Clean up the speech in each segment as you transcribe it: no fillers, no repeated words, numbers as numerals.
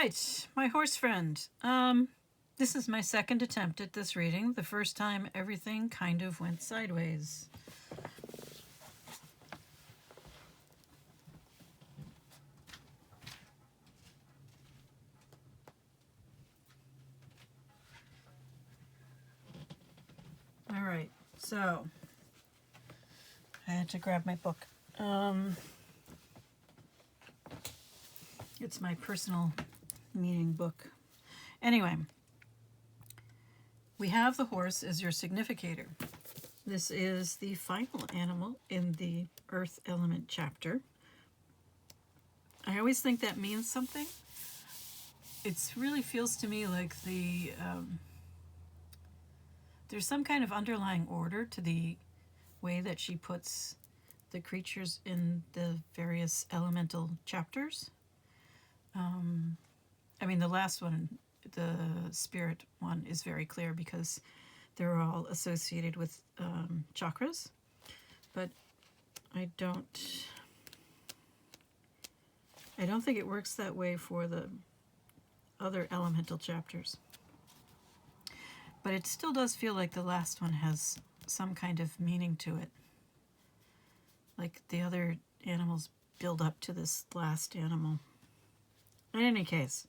right, my horse friend. This is my second attempt at this reading. The first time everything kind of went sideways. All right, so I had to grab my book. It's my personal meaning book. Anyway, we have the horse as your significator. This is the final animal in the Earth Element chapter. I always think that means something. It really feels to me like there's some kind of underlying order to the way that she puts the creatures in the various elemental chapters. I mean, the last one, the spirit one, is very clear because they're all associated with chakras. But I don't think it works that way for the other elemental chapters. But it still does feel like the last one has some kind of meaning to it. Like the other animals build up to this last animal. In any case,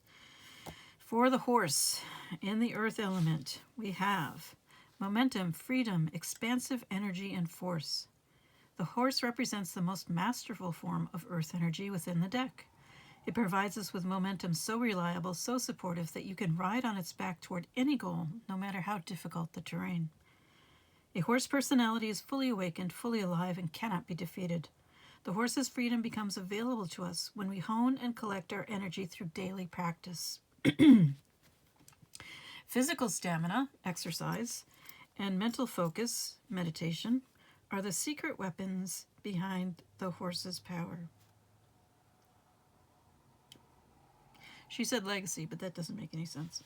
for the horse in the earth element, we have momentum, freedom, expansive energy, and force. The horse represents the most masterful form of earth energy within the deck. It provides us with momentum so reliable, so supportive that you can ride on its back toward any goal, no matter how difficult the terrain. A horse personality is fully awakened, fully alive, and cannot be defeated. The horse's freedom becomes available to us when we hone and collect our energy through daily practice. Physical stamina, exercise, and mental focus, meditation, are the secret weapons behind the horse's power. She said legacy, but that doesn't make any sense.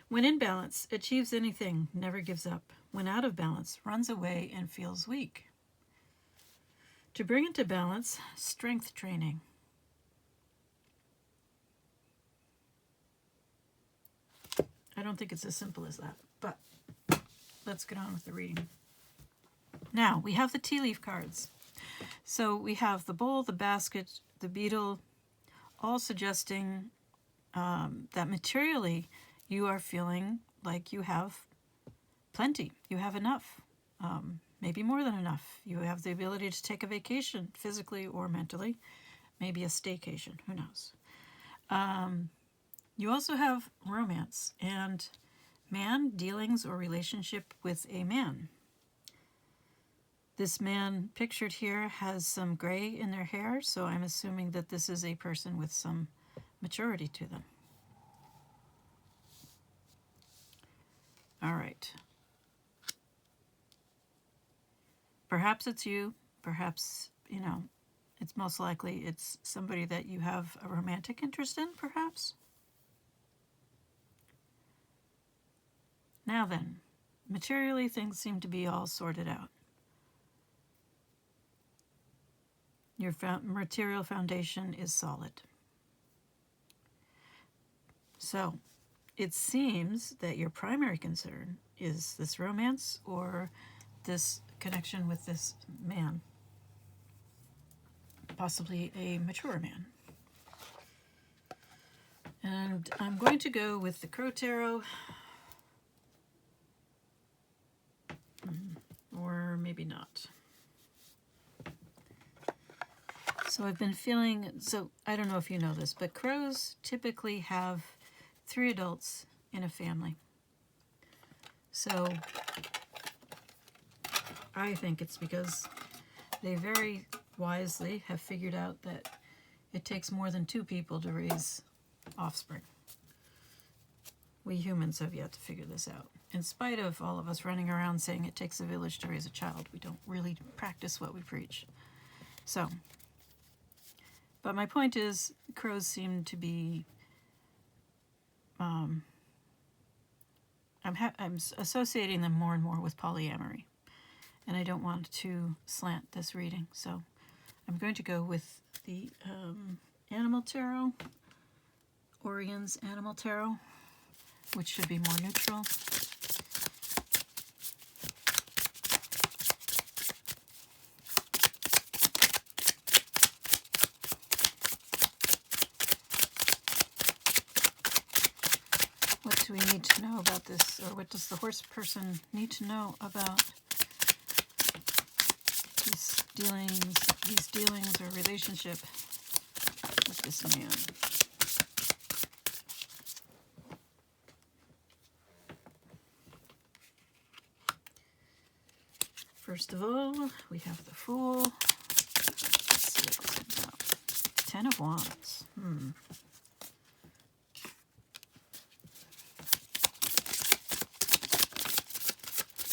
When in balance, achieves anything, never gives up. When out of balance, runs away and feels weak. To bring into balance, strength training. I don't think it's as simple as that, but let's get on with the reading. Now, we have the tea leaf cards. So we have the bowl, the basket, the beetle, all suggesting that materially you are feeling like you have plenty, you have enough, maybe more than enough. You have the ability to take a vacation physically or mentally, maybe a staycation, who knows. You also have romance and man, dealings, or relationship with a man. This man pictured here has some gray in their hair, so I'm assuming that this is a person with some maturity to them. All right. Perhaps it's you. Perhaps, it's most likely it's somebody that you have a romantic interest in, perhaps. Now then, materially things seem to be all sorted out. Your material foundation is solid. So, it seems that your primary concern is this romance or this connection with this man, possibly a mature man. And I'm going to go with the Crow Tarot, or maybe not. So I've been feeling, I don't know if you know this, but crows typically have 3 adults in a family. So I think it's because they very wisely have figured out that it takes more than 2 people to raise offspring. We humans have yet to figure this out. In spite of all of us running around saying it takes a village to raise a child, we don't really practice what we preach. So, but my point is, crows seem to be I'm associating them more and more with polyamory, and I don't want to slant this reading, so I'm going to go with the Animal Tarot, or Orian's Animal Tarot, which should be more neutral. What do we need to know about this, or what does the horse person need to know about these dealings or relationship with this man? First of all, we have the Fool. Let's see what this is about. Ten of Wands.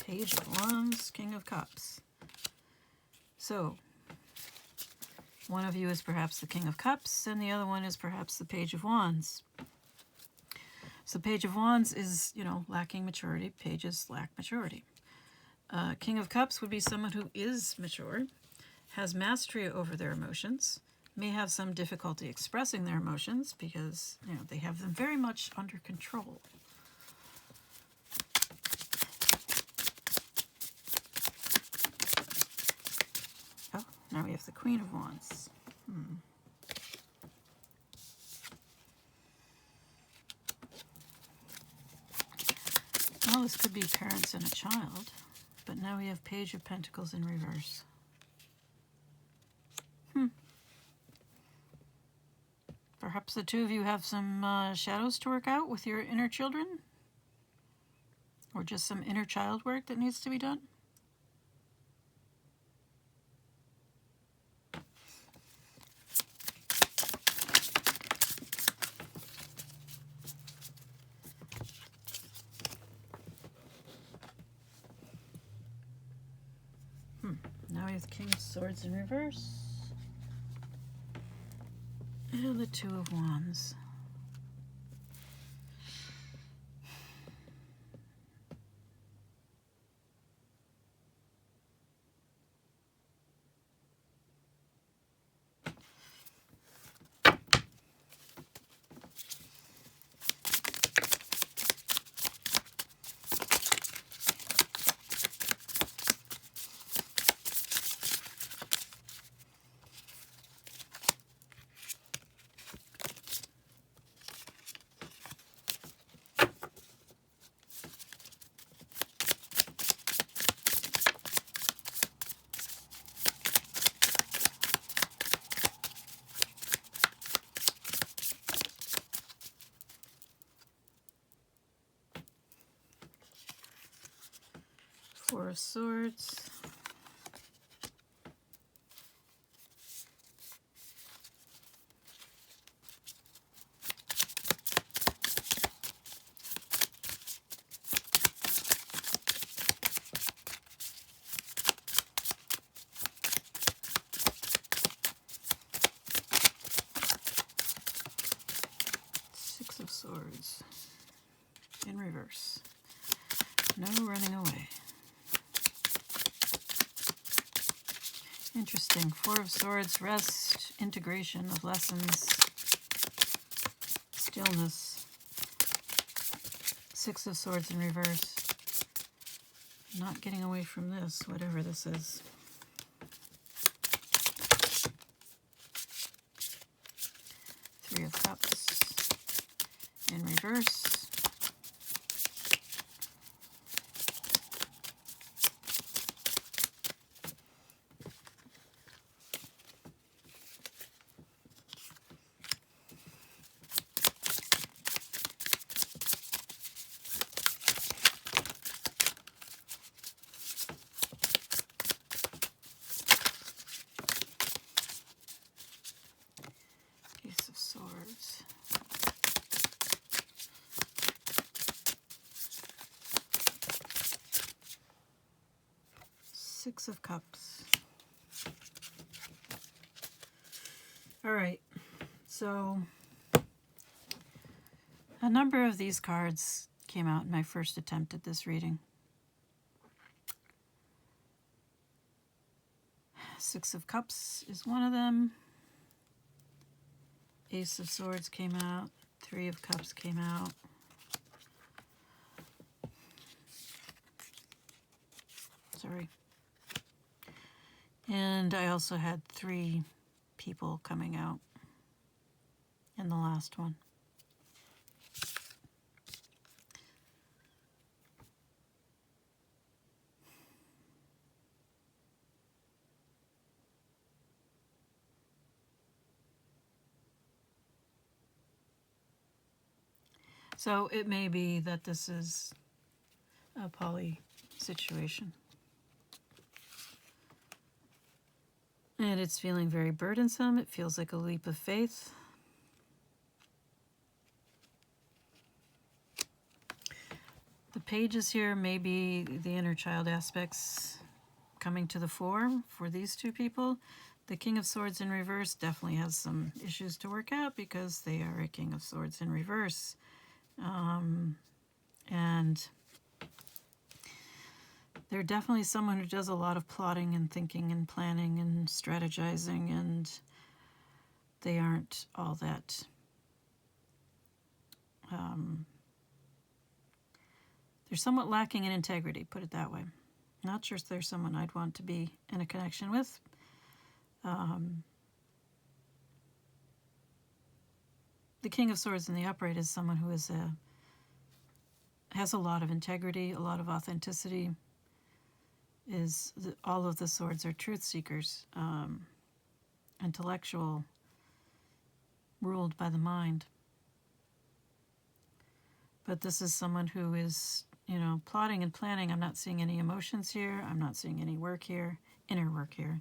Page of Wands, King of Cups. So, one of you is perhaps the King of Cups, and the other one is perhaps the Page of Wands. So Page of Wands is, lacking maturity. Pages lack maturity. King of Cups would be someone who is mature, has mastery over their emotions, may have some difficulty expressing their emotions because, they have them very much under control. Oh, now we have the Queen of Wands. Well, this could be parents and a child, but now we have Page of Pentacles in reverse. Perhaps the two of you have some shadows to work out with your inner children? Or just some inner child work that needs to be done? Now we have the King of Swords in reverse. And the Two of Wands. Four of Swords. Six of Swords in reverse. No running away. Interesting. Four of Swords, rest, integration of lessons, stillness. Six of Swords in reverse. Not getting away from this, whatever this is. Three of Cups in reverse. Ace of Swords. Six of Cups. All right, so a number of these cards came out in my first attempt at this reading. Six of Cups is one of them. Ace of Swords came out. Three of Cups came out. Sorry. And I also had 3 people coming out in the last one. So it may be that this is a poly situation. And it's feeling very burdensome. It feels like a leap of faith. The pages here may be the inner child aspects coming to the fore for these 2 people. The King of Swords in reverse definitely has some issues to work out because they are a King of Swords in reverse. And they're definitely someone who does a lot of plotting and thinking and planning and strategizing, and they aren't all that they're somewhat lacking in integrity, put it that way. Not sure if they're someone I'd want to be in a connection with. The King of Swords in the upright is someone who has a lot of integrity, a lot of authenticity. All of the swords are truth seekers, intellectual, ruled by the mind. But this is someone who is, plotting and planning. I'm not seeing any emotions here. I'm not seeing any work here, inner work here.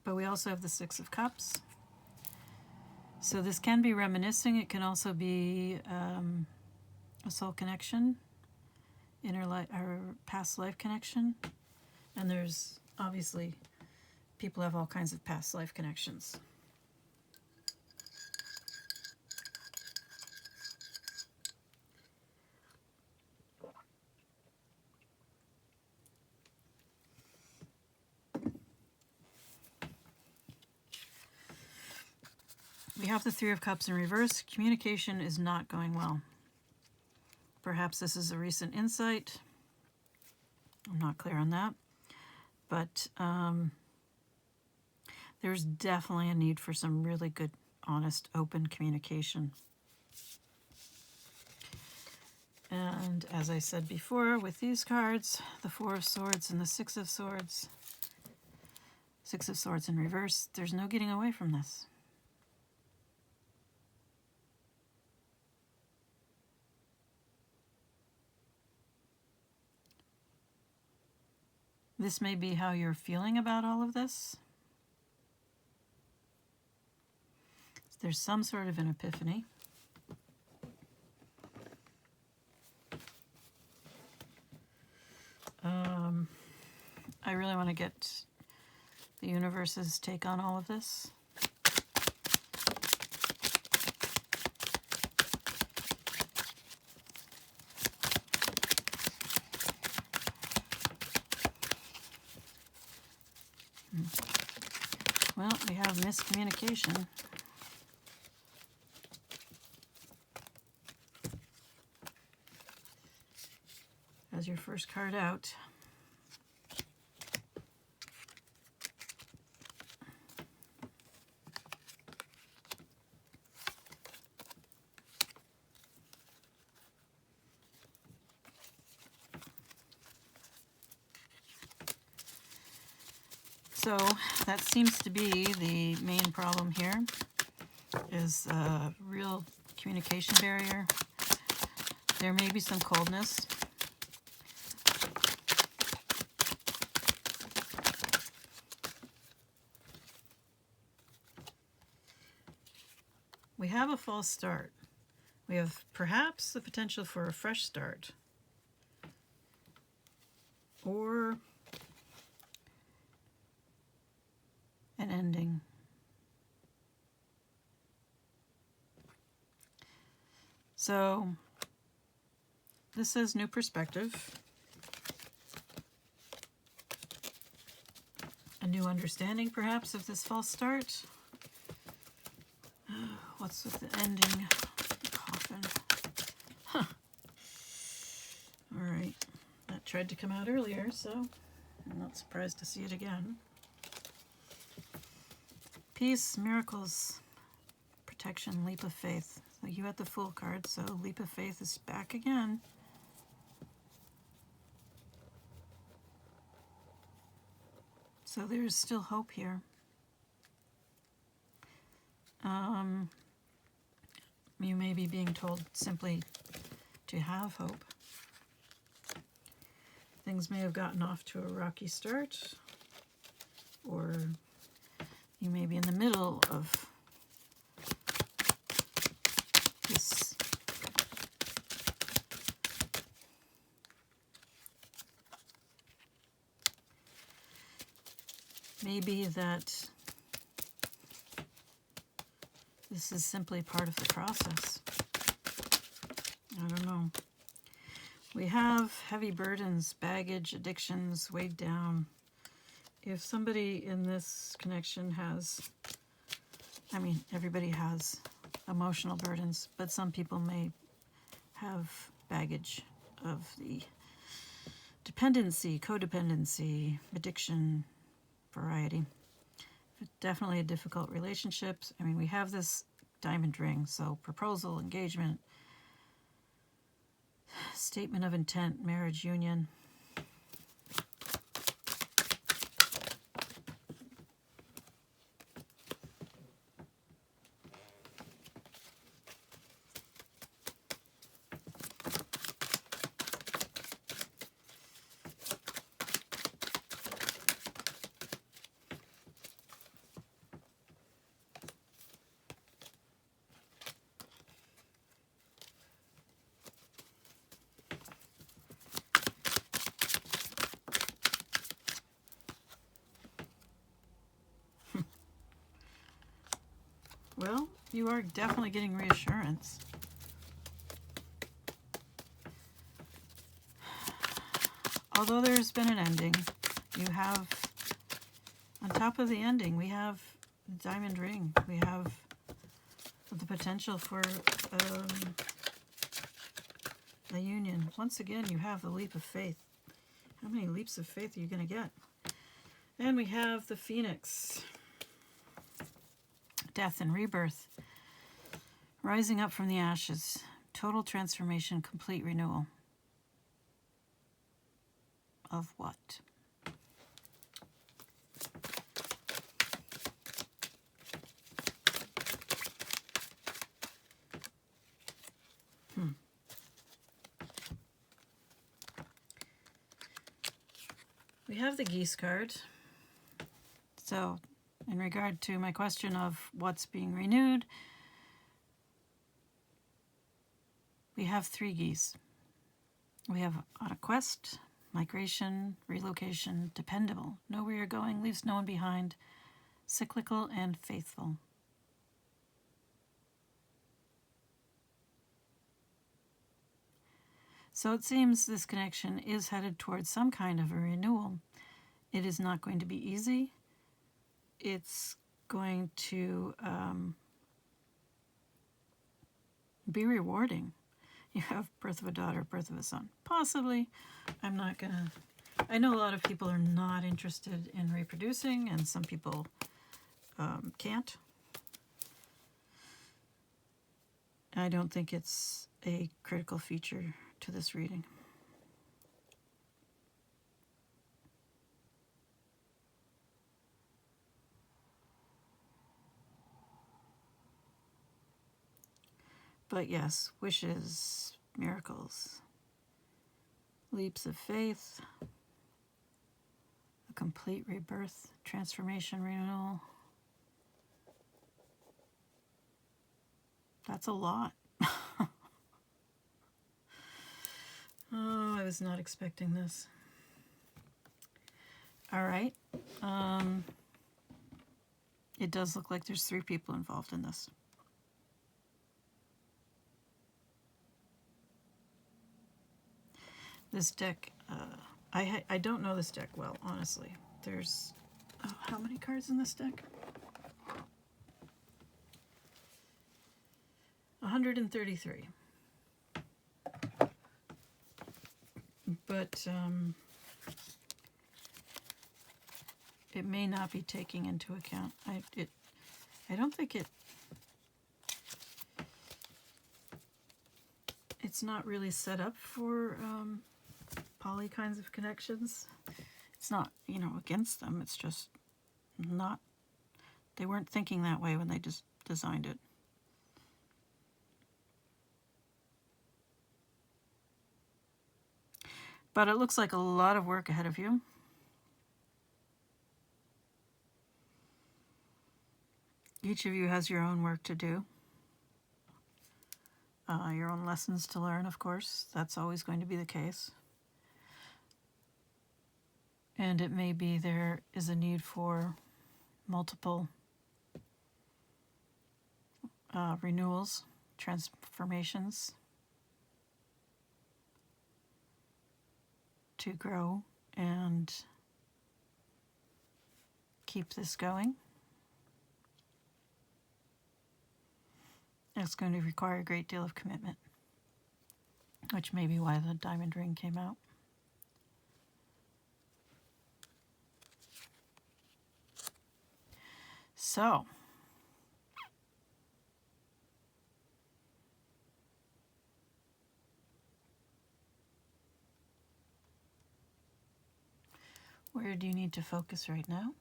But we also have the Six of Cups. So this can be reminiscing. It can also be a soul connection, inner life or past life connection. And there's obviously people have all kinds of past life connections. We have the Three of Cups in reverse. Communication is not going well. Perhaps this is a recent insight. I'm not clear on that. But there's definitely a need for some really good, honest, open communication. And as I said before, with these cards, the Four of Swords and the Six of Swords, Six of Swords in reverse, there's no getting away from this. This may be how you're feeling about all of this. There's some sort of an epiphany. I really want to get the universe's take on all of this. Well, we have miscommunication. As your first card out. So that seems to be the main problem here, is a real communication barrier. There may be some coldness. We have a false start. We have perhaps the potential for a fresh start. Or an ending. So this says new perspective, a new understanding perhaps of this false start. What's with the ending? Coffin. Huh. Alright. That tried to come out earlier, so I'm not surprised to see it again. Peace, miracles, protection, leap of faith. So you had the Fool card, so leap of faith is back again. So there's still hope here. You may be being told simply to have hope. Things may have gotten off to a rocky start, or you may be in the middle of this maybe that this is simply part of the process. I don't know. We have heavy burdens, baggage, addictions, weighed down. If somebody in this connection has, I mean, everybody has emotional burdens, but some people may have baggage of the dependency, codependency, addiction variety. Definitely a difficult relationship. I mean, we have this diamond ring, so proposal, engagement, statement of intent, marriage, union. Well, you are definitely getting reassurance. Although there's been an ending, you have, on top of the ending, we have the diamond ring. We have the potential for a union. Once again, you have the leap of faith. How many leaps of faith are you going to get? And we have the Phoenix. Death and rebirth. Rising up from the ashes. Total transformation, complete renewal. Of what? We have the Geese card. So, in regard to my question of what's being renewed, we have 3 geese. We have on a quest, migration, relocation, dependable, know where you're going, leaves no one behind, cyclical, and faithful. So it seems this connection is headed towards some kind of a renewal. It is not going to be easy. It's going to be rewarding. You have birth of a daughter, birth of a son. Possibly. I'm not going to... I know a lot of people are not interested in reproducing, and some people can't. I don't think it's a critical feature to this reading. But yes, wishes, miracles, leaps of faith, a complete rebirth, transformation, renewal. That's a lot. Oh, I was not expecting this. All right. It does look like there's 3 people involved in this. This deck, I don't know this deck well, honestly. There's, how many cards in this deck? 133. But it may not be taking into account. I don't think it's not really set up for poly kinds of connections. It's not, against them. It's just not, they weren't thinking that way when they just designed it. But it looks like a lot of work ahead of you. Each of you has your own work to do. Your own lessons to learn, of course. That's always going to be the case. And it may be there is a need for multiple renewals, transformations to grow and keep this going. It's going to require a great deal of commitment, which may be why the diamond ring came out. So, where do you need to focus right now?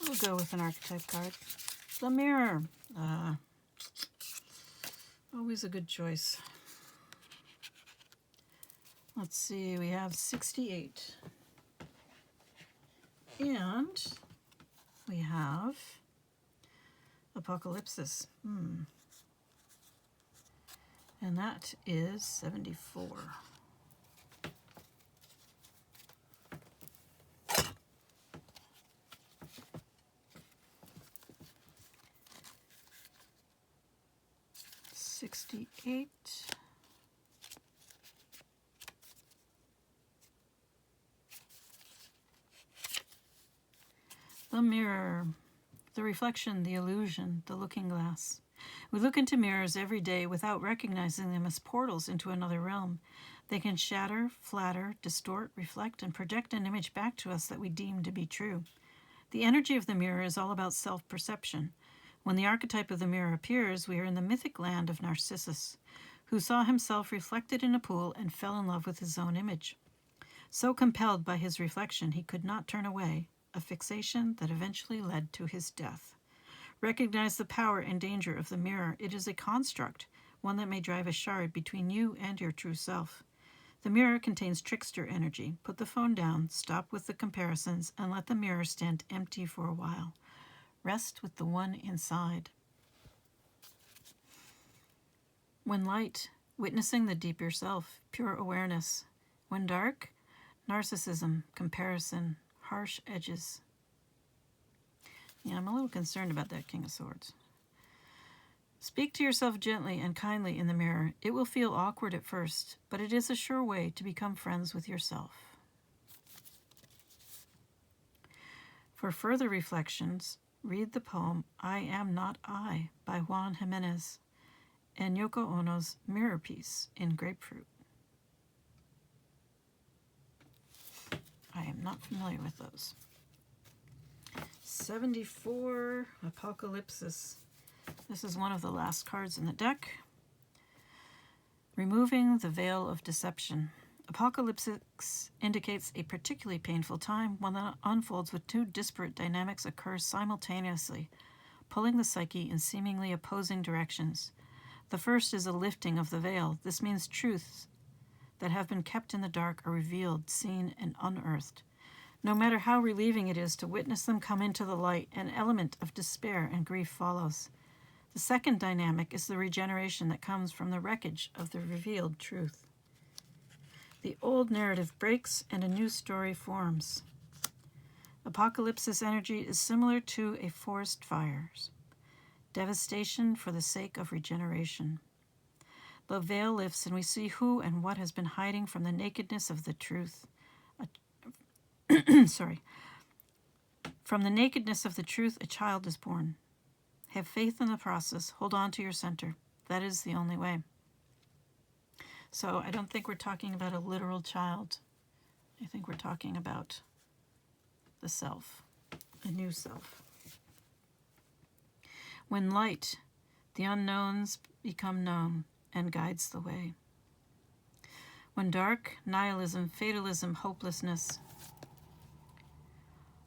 We'll go with an archetype card. The Mirror. Always a good choice. Let's see, we have 68. And we have Apocalypsis. And that is 74. The mirror, the reflection, the illusion, the looking glass. We look into mirrors every day without recognizing them as portals into another realm. They can shatter, flatter, distort, reflect, and project an image back to us that we deem to be true. The energy of the mirror is all about self-perception. When the archetype of the mirror appears, we are in the mythic land of Narcissus, who saw himself reflected in a pool and fell in love with his own image. So compelled by his reflection, he could not turn away, a fixation that eventually led to his death. Recognize the power and danger of the mirror. It is a construct, one that may drive a shard between you and your true self. The mirror contains trickster energy. Put the phone down, stop with the comparisons, and let the mirror stand empty for a while. Rest with the one inside. When light, witnessing the deeper self, pure awareness. When dark, narcissism, comparison, harsh edges. Yeah, I'm a little concerned about that King of Swords. Speak to yourself gently and kindly in the mirror. It will feel awkward at first, but it is a sure way to become friends with yourself. For further reflections, read the poem I Am Not I by Juan Jimenez and Yoko Ono's Mirror Piece in Grapefruit. I am not familiar with those. 74, Apocalypsis. This is one of the last cards in the deck. Removing the Veil of Deception. Apocalypsis indicates a particularly painful time, one that unfolds with two disparate dynamics occur simultaneously, pulling the psyche in seemingly opposing directions. The first is a lifting of the veil. This means truths that have been kept in the dark are revealed, seen, and unearthed. No matter how relieving it is to witness them come into the light, an element of despair and grief follows. The second dynamic is the regeneration that comes from the wreckage of the revealed truth. The old narrative breaks and a new story forms. Apocalypsis energy is similar to a forest fire's devastation for the sake of regeneration. The veil lifts and we see who and what has been hiding from the nakedness of the truth. From the nakedness of the truth, a child is born. Have faith in the process. Hold on to your center. That is the only way. So I don't think we're talking about a literal child. I think we're talking about the self, a new self. When light, the unknowns become known and guides the way. When dark, nihilism, fatalism, hopelessness,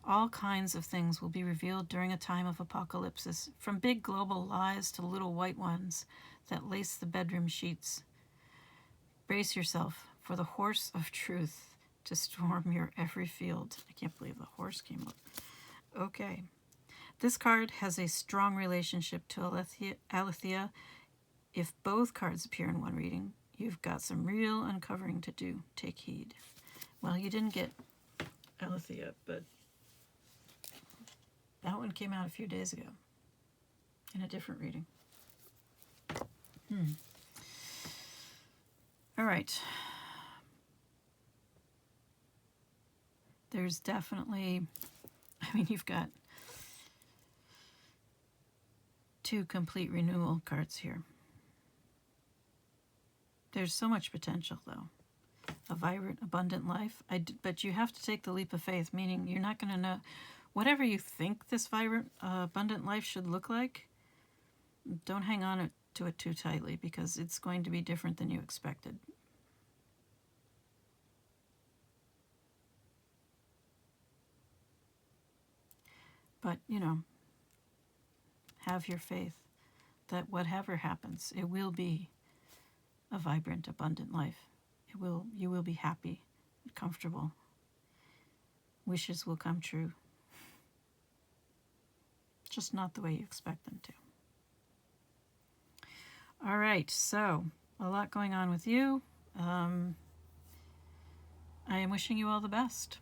all kinds of things will be revealed during a time of apocalypsis, from big global lies to little white ones that lace the bedroom sheets. Brace yourself for the horse of truth to storm your every field. I can't believe the horse came up. Okay. This card has a strong relationship to Aletheia. If both cards appear in one reading, you've got some real uncovering to do. Take heed. Well, you didn't get Aletheia, but that one came out a few days ago in a different reading. All right. There's definitely, you've got two complete renewal cards here. There's so much potential, though. A vibrant, abundant life. But you have to take the leap of faith, meaning you're not going to know. Whatever you think this vibrant, abundant life should look like, don't hang on to it too tightly, because it's going to be different than you expected. But, have your faith that whatever happens, it will be a vibrant, abundant life. You will be happy and comfortable. Wishes will come true. Just not the way you expect them to. All right, so a lot going on with you. I am wishing you all the best.